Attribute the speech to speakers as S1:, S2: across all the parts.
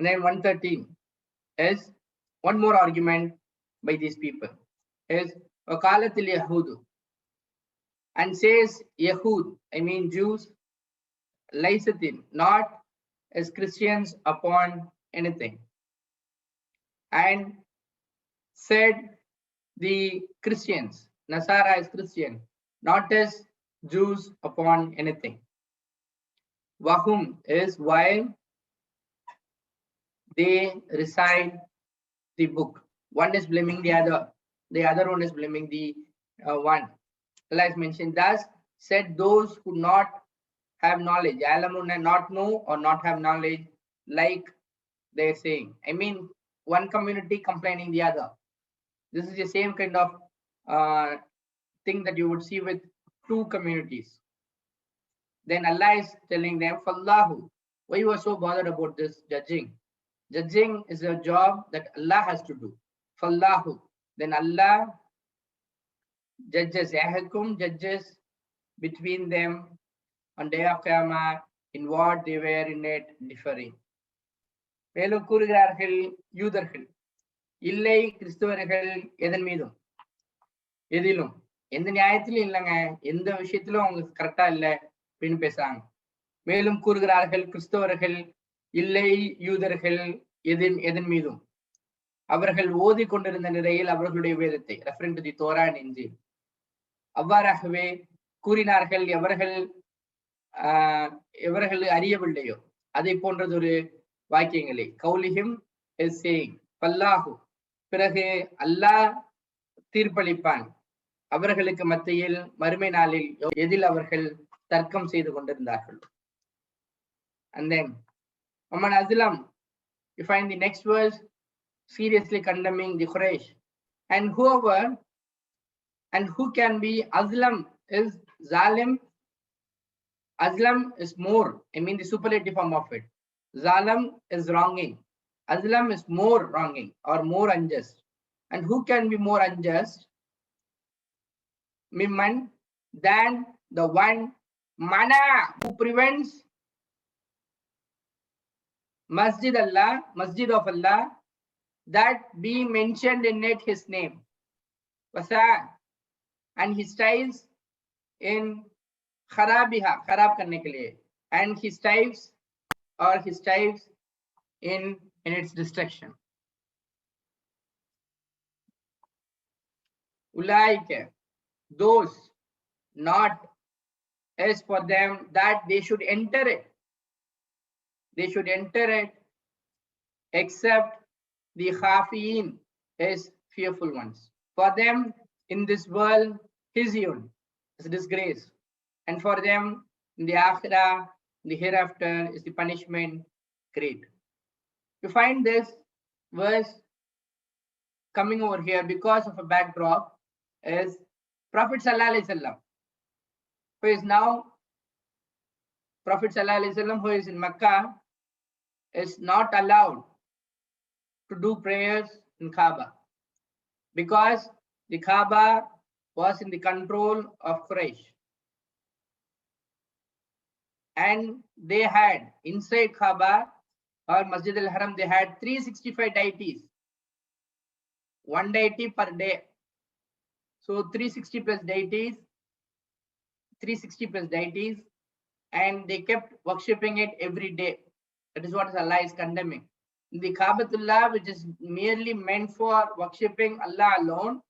S1: And then 113 is one more argument by these people is وقالت اليهود, and says Yahud, I mean Jews, Lysatin, not as Christians upon anything. And said the Christians, Nasara is Christian, not as Jews upon anything. Wahum is while they recite the book. One is blaming the other one is blaming the one. Allah has mentioned, thus said those who not have knowledge, Alamuna, not know or not have knowledge, like they're saying. I mean, one community complaining the other. This is the same kind of thing that you would see with two communities. Then Allah is telling them, Fallahu, why you are so bothered about this judging? Judging is a job that Allah has to do. Fallahu. Then Allah judges, Yahakum judges between them on day of Qiyamah in what they were in it differing. மேலும் கூறுகிறார்கள் யூதர்கள், இல்லை கிறிஸ்தவர்கள் எதன் மீதும் எதிலும் எந்த நியாயத்திலும் இல்லைங்க, எந்த விஷயத்திலும் அவங்க கரெக்டா இல்லை அப்படின்னு பேசுறாங்க. மேலும் கூறுகிறார்கள் கிறிஸ்தவர்கள், இல்லை யூதர்கள் எதன் மீதும் அவர்கள் ஓதி கொண்டிருந்த நிலையில் அவர்களுடைய வேதத்தை, referring to the Torah and Injil, அவ்வாறாகவே கூறினார்கள் எவர்கள் அறியவில்லையோ அதை போன்றதொரு வாக்கியங்களே. கௌலிஹிம் இஸ் சேயிங் பல்லாஹு, பிறகு அல்லாஹ் தீர்ப்பளிப்பான் அவர்களுக்கு மத்தியில் மறுமை நாளில் எதில் அவர்கள் தர்க்கம் செய்து கொண்டிருந்தார்கள். And then Aman Azlam, you find the next verse seriously condemning the Quraysh. And whoever and who can be Azlam is Zalim. Azlam is more, I mean the superlative form of it. Zalam is wronging. Azlam is more wronging or more unjust. And who can be more unjust? Mimman, than the one Mana, who prevents Masjid Allah, Masjid of Allah, that be mentioned in it his name. Wasa, and he strives in kharabiha, kharab karne ke liye, and he strives in its destruction. Ulaika, those not as for them that they should enter it. They should enter it except the khafiin, is fearful ones. For them in this world, khizyun is disgrace, and for them in the akhirah, the hereafter, is the punishment great. You find this verse coming over here because of a backdrop is Prophet Sallallahu Alaihi Wasallam, who is now Prophet Sallallahu Alaihi Wasallam, who is in Makkah, is not allowed to do prayers in Kaaba because the Kaaba was in the control of Quraysh. And they had inside Kaaba or Masjid al-Haram, they had 365 deities, one deity per day. So 360 plus deities, and they kept worshipping it every day. That is what Allah is condemning. The Kaabatullah, which is merely meant for worshipping Allah alone,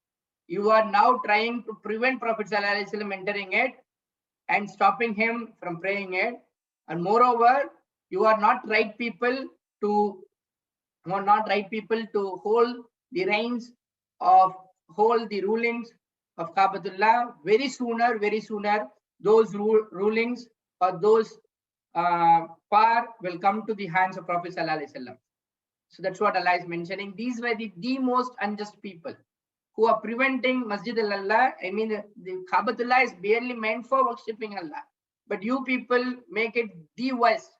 S1: you are now trying to prevent Prophet Sallallahu Alaihi Wasallam entering it and stopping him from praying it. And moreover, you are not right people to hold the reins of hold the rulings of Kaabatullah. Very sooner, those rulings or those power will come to the hands of Prophet Sallallahu Alaihi Wasallam. So that's what Allah is mentioning. These were the most unjust people who are preventing Masjid al-Allah. I mean, the Kaabatullah is barely meant for worshipping Allah, but you people make it the worst.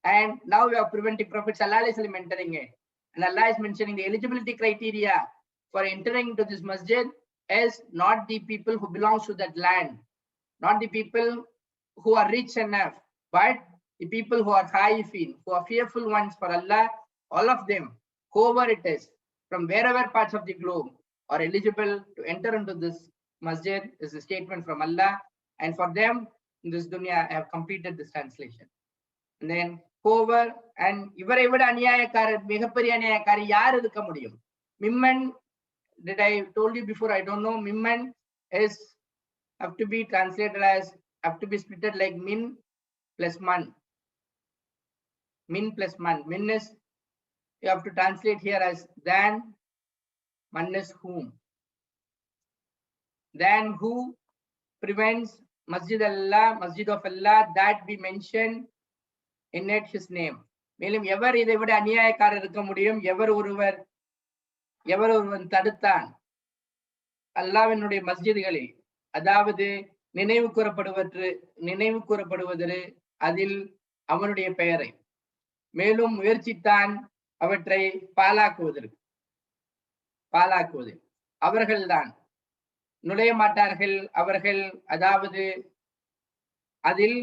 S1: And now we are preventing Prophet Sallallahu Alaihi Wasallam entering it. And Allah is mentioning the eligibility criteria for entering into this masjid is not the people who belong to that land, not the people who are rich enough, but the people who are khaifin, who are fearful ones for Allah, all of them, whoever it is, from wherever parts of the globe are eligible to enter into this masjid is a statement from Allah. And for them, in this dunya, I have completed this translation. And then whoever, and இவரை விட அநியாயக்காரர் மிகப்பெரிய அநியாயக்காரர் யார் இருக்க முடியும்? Mimman, did I told you before? I don't know. Mimman is have to be translated as, have to be split like min plus man. Min plus man. Min is, you have to translate here as than, man is whom. Then who prevents Masjid Allah, Masjid of Allah, that we mention in it his name. மேலும் எவர் இதை விட அநியாயக்காரர் இருக்க முடியும்? எவர் ஒருவன் தடுத்தான் அல்லாஹ்வினுடைய மஸ்ஜிதுகளில், அதாவது நினைவு கூறப்படுவது அதில் அவனுடைய பெயரை, மேலும் முயற்சித்தான் அவற்றை பாழாக்குவது, அவர்கள்தான் நுழைய மாட்டார்கள். அவர்கள், அதாவது அதில்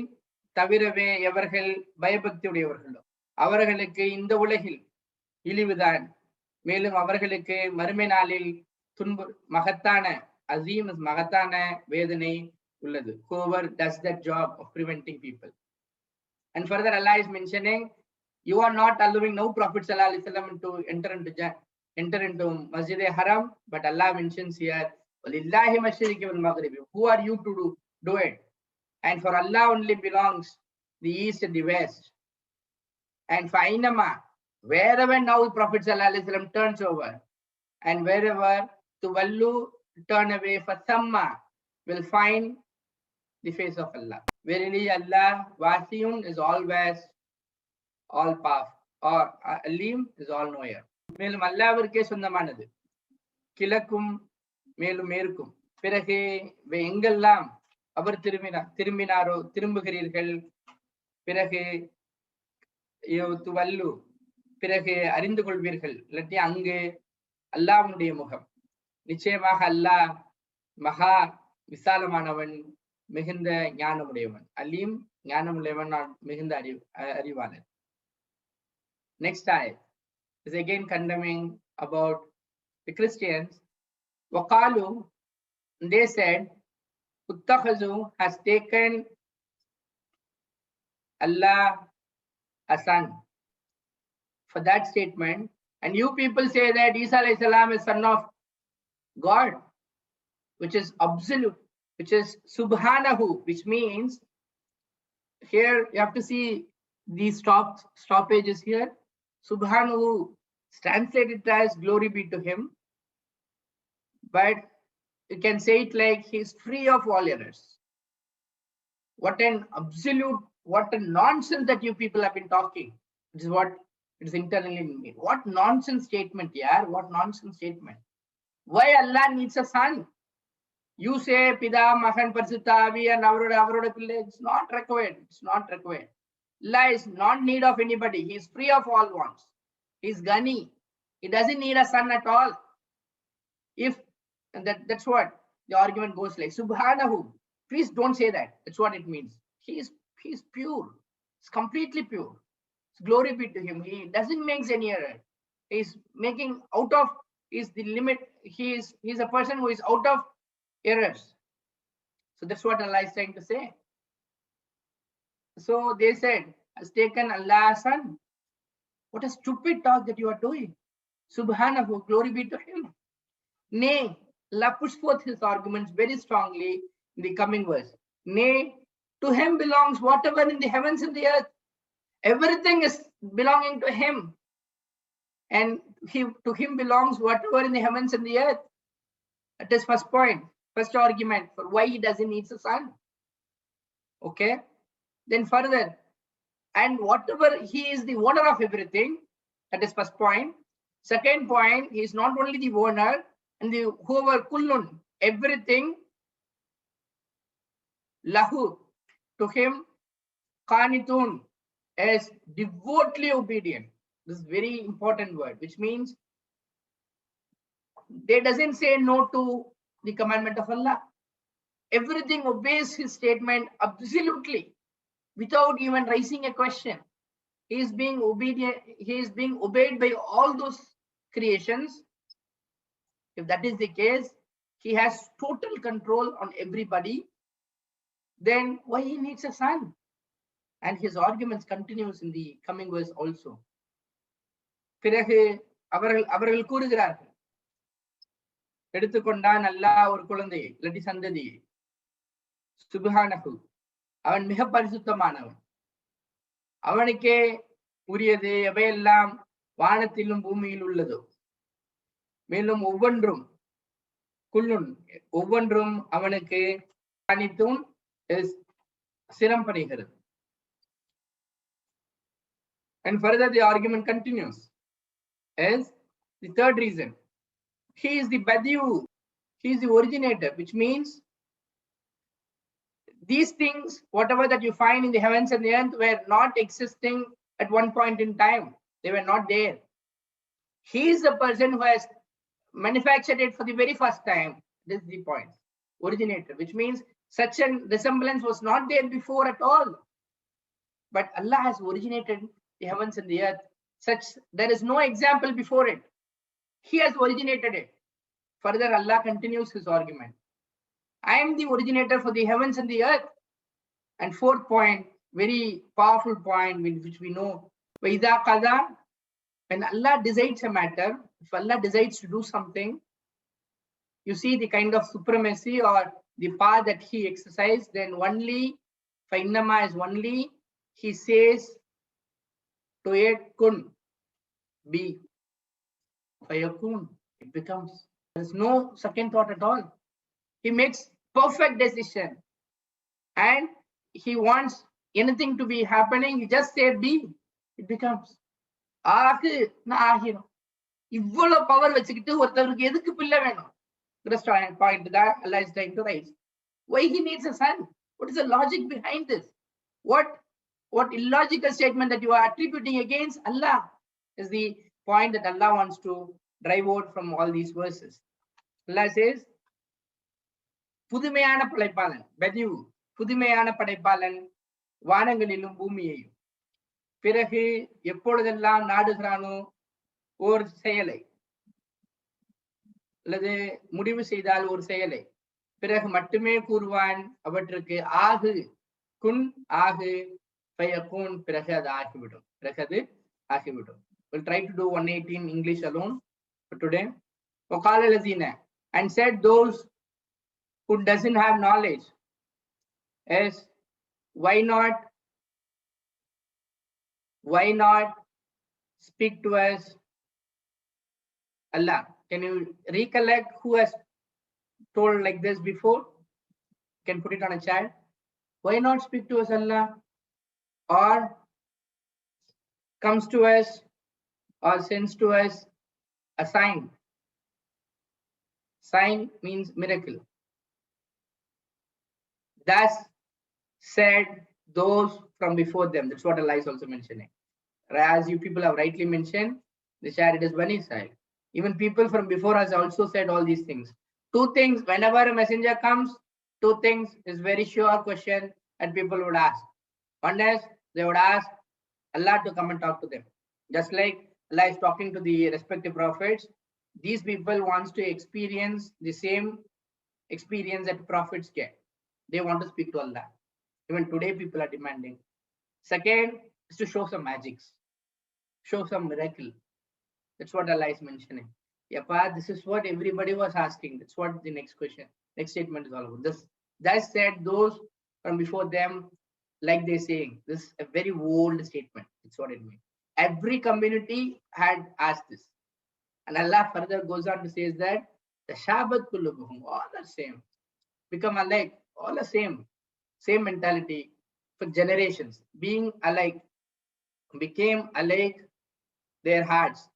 S1: தவிரவே எவர்கள் பயபக்தி உடையவர்களோ அவர்களுக்கு இந்த உலகில் இழிவுதான், மேலும் அவர்களுக்கு மறுமை நாளில் மகத்தான அசீம் மகத்தான வேதனை உள்ளது. Whoever does that job of preventing people. And further Allah is mentioning, you are not allowing no Prophet sallallahu alaihi wasallam to enter into Masjid Haram, but Allah mentions here, walillahi mashriqi wal maghribi, who are you to do it? And for Allah only belongs the east and the west. And fainama, wherever now Prophet sallallahu alaihi wasallam turns over, and wherever tuwallu turn away, for thamma will find the face of Allah. Verily Allah Wasiyun is all vast, all powerful, or Alim is all knower. மேலும் அல்லாஹ்விற்கே சொந்தமானது கிழக்கும் மேலும் மேற்கும். பிறகு எங்கெல்லாம் அவர் திரும்பினாரோ திரும்புகிறீர்கள், பிறகு துவல்லு, பிறகு அறிந்து கொள்வீர்கள், இல்லாட்டி அங்கு அல்லாஹ்வுடைய முகம். நிச்சயமாக அல்லாஹ் மகா விசாலமானவன், மிகுந்த ஞானமுடையவன். அலீம் ஞானமுடையவன், மிகுந்த அறிவாளர். Next ayat is again condemning about the Christians. Waqalu, they said, Uttakhazu has taken Allah a son. For that statement, and you people say that Isa alayhi salam is son of God, which is absolute, which is subhanahu, which means here you have to see these stoppages here. Subhanahu is translated as glory be to him, but you can say it like he is free of all errors. What an absolute, what a nonsense that you people have been talking. This is what it is internally in me. What nonsense statement, yeah? What nonsense statement? Why Allah needs a son? You say Pida, Mahan, Parsutta, Avi, and Avroda Pille. It's not required. It's not required. Allah is not need of anybody. He is free of all wants. He is Ghani. He doesn't need a son at all. If that's what the argument goes like. Subhanahu. Please don't say that. That's what it means. He is pure. It's completely pure. It's glory be to him. He doesn't make any error. He's making out of, is the limit. He's a person who is out of errors. So that's what Allah is trying to say. So they said, has taken Allah's son. What a stupid talk that you are doing. Subhanahu, glory be to him. Nay, Allah puts forth his arguments very strongly in the coming verse. Nay, to him belongs whatever in the heavens and the earth. Everything is belonging to him. And to him belongs whatever in the heavens and the earth. That is first point, first argument for why he doesn't need a son. Okay. Then further, and whatever, he is the owner of everything. That is first point. Second point, he is not only the owner, and the whoever kullun, everything, lahu, to him, qanitun, is devotedly obedient. This is very important word, which means they doesn't say no to the commandment of Allah. Everything obeys his statement absolutely, without even raising a question. he is being obedient, he is being obeyed by all those creations. If that is the case, he has total control on everybody, then why he needs a son? And his arguments continues in the coming verse also. பிறகு அவர்கள் கூறுகிறார்கள், எடுத்துக்கொண்டான் அல்லாஹ் ஒரு குழந்தையை இல்லாட்டி சந்ததியை, சுப்ஹானஹு, அவன் மிக பரிசுத்தமானவன், அவனுக்கே உரியது எவையெல்லாம் வானத்திலும் பூமியில் உள்ளதோ, மேலும் ஒவ்வொன்றும் குல்லுன் ஒவ்வொன்றும் அவனுக்கு அனைத்தும் சிரம்படுகிறது. And further the argument continues as the third reason. He is the Badiu, he is the originator, which means these things, whatever that you find in the heavens and the earth, were not existing at one point in time. They were not there. He is the person who has manufactured it for the very first time. This is the point. Originator, which means such a resemblance was not there before at all. But Allah has originated the heavens and the earth. There is no example before it. He has originated it. Further, Allah continues his argument. I am the originator for the heavens and the earth. And fourth point, very powerful point, which we know, وَإِذَا قَضَى, when Allah decides a matter, if Allah decides to do something, you see the kind of supremacy or the power that he exercised, then only, فَإِنَّمَا is only, he says to it, kun, be, fayakun, it becomes. There is no second thought at all. He makes perfect decision, and he wants anything to be happening, he just said be, it becomes. ஆகு நான் ஆகிரும். இவ்வளவு power வச்சுக்கிட்டு ஒருத்தருக்கு எதுக்கு பிள்ளை வேணும்? Point that Allah is trying to raise. Why he needs a son? What is the logic behind this? What illogical statement that you are attributing against Allah is the point that Allah wants to drive out from all these verses. Allah says, புதுமையான படைப்பாளன், பத்யூ, புதுமையான படைப்பாளன் வானங்களிலும் பூமியையும். பிறகு எப்பொழுதெல்லாம் நாடுகிறானோ ஒரு செயலை அல்லது முடிவு செய்தால் ஒரு செயலை, பிறகு மட்டுமே கூறுவான் அவற்றுக்கு ஆகு, குன் ஆகு, ஃபயகூன், பிறகு அது ஆகிவிடும், பிறகு அது ஆகிவிடும். We'll try to do 118 English alone for today. وقال الذين, and said those who doesn't have knowledge, is why not speak to us Allah? Can you recollect who has told like this before? You can put it on a chat. Why not speak to us Allah, or comes to us or sends to us a sign? Sign means miracle. Thus said those from before them. That's what Allah is also mentioning. As you people have rightly mentioned, the chariot is Bani Israel. Even people from before us also said all these things. Two things, whenever a messenger comes, two things is very sure question and people would ask. One is, they would ask Allah to come and talk to them. Just like Allah is talking to the respective prophets, these people wants to experience the same experience that prophets get. They want to speak to Allah. Even today people are demanding. Second is to show some magics, show some miracle. That's what Allah is mentioning. Yapa, this is what everybody was asking. That's what the next question, next statement is all about. That said those from before them, like they're saying, this is a very old statement. That's what it means. Every community had asked this. And Allah further goes on to say that the Shabbat Kulubuhum, all the same, become alike, all the same mentality for generations. Being alike, became alike their hearts.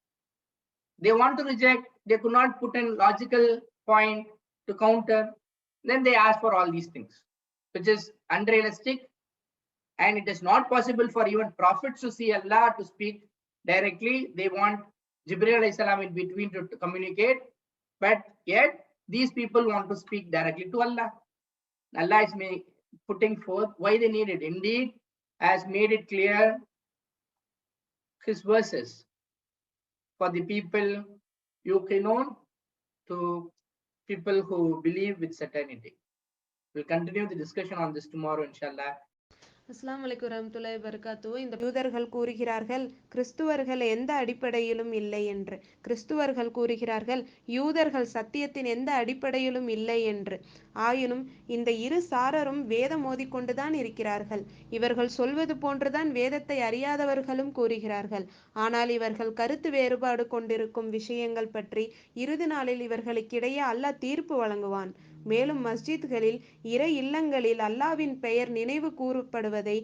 S1: They want to reject, they could not put in logical point to counter. Then they ask for all these things, which is unrealistic. And it is not possible for even prophets to see Allah to speak directly. They want Jibreel alayhi salam in between to communicate. But yet, these people want to speak directly to Allah. Allah is putting forth why they need it. Indeed, has made it clear his verses for the people known to people who believe with certainty. We'll continue the discussion on this tomorrow, inshallah.
S2: அஸ்ஸலாமு அலைக்கும் வரஹ்மத்துல்லாஹி வபரகாத்துஹு. இந்த யூதர்கள் கூறுகிறார்கள் கிறிஸ்துவர்கள் எந்த அடிப்படையிலும் இல்லை என்று. கிறிஸ்துவர்கள் கூறுகிறார்கள் யூதர்கள் சத்தியத்தின் எந்த அடிப்படையிலும் இல்லை என்று. ஆயினும் இந்த இரு சாரரும் வேதம் ஓதிக்கொண்டுதான் இருக்கிறார்கள். இவர்கள் சொல்வது போன்றுதான் வேதத்தை அறியாதவர்களும் கூறுகிறார்கள். ஆனால் இவர்கள் கருத்து வேறுபாடு கொண்டிருக்கும் விஷயங்கள் பற்றி இறுதி நாளில் இவர்களுக்கிடையே அல்லாஹ் தீர்ப்பு வழங்குவான். மேலும் மஸ்ஜித்களில் இறை இல்லங்களில் அல்லாவின் பெயர் நினைவு கூறப்படுவதை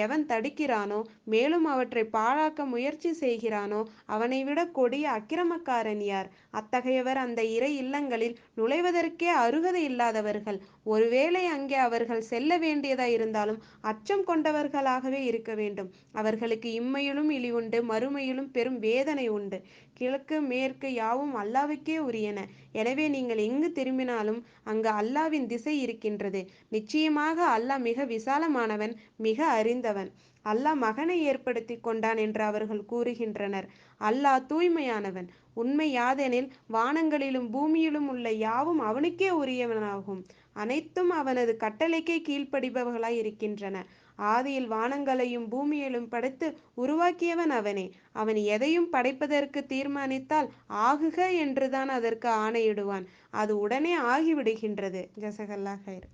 S2: எவன் தடுக்கிறானோ, மேலும் அவற்றை பாழாக்க முயற்சி செய்கிறானோ, அவனை விட கொடிய அக்கிரமக்காரன் யார்? அத்தகையவர் அந்த இறை இல்லங்களில் நுழைவதற்கே அருகதை இல்லாதவர்கள். ஒருவேளை அங்கே அவர்கள் செல்ல வேண்டியதாய் இருந்தாலும் அச்சம் கொண்டவர்களாகவே இருக்க வேண்டும். அவர்களுக்கு இம்மையிலும் இழிவுண்டு, மறுமையிலும் பெரும் வேதனை உண்டு. கிழக்கு மேற்கு யாவும் அல்லாவுக்கே உரியன. எனவே நீங்கள் எங்கு திரும்பினாலும் அங்கு அல்லாவின் திசை இருக்கின்றது. நிச்சயமாக அல்லாஹ் மிக விசாலமானவன், மிக அறிந்தவன். அல்லாஹ் மகனை ஏற்படுத்தி கொண்டான் என்று அவர்கள் கூறுகின்றனர். அல்லாஹ் தூய்மையானவன். உண்மை யாதெனில் வானங்களிலும் பூமியிலும் உள்ள யாவும் அவனுக்கே உரியவனாகும். அனைத்தும் அவனது கட்டளைக்கே கீழ்ப்படிபவர்களாய் இருக்கின்றன. ஆதியில் வானங்களையும் பூமியையும் படைத்து உருவாக்கியவன் அவனே. அவன் எதையும் படைப்பதற்கு தீர்மானித்தால் ஆகுக என்றுதான் அதற்கு ஆணையிடுவான். அது உடனே ஆகிவிடுகின்றது. ஜஸகல்லாஹ் ஹைர்.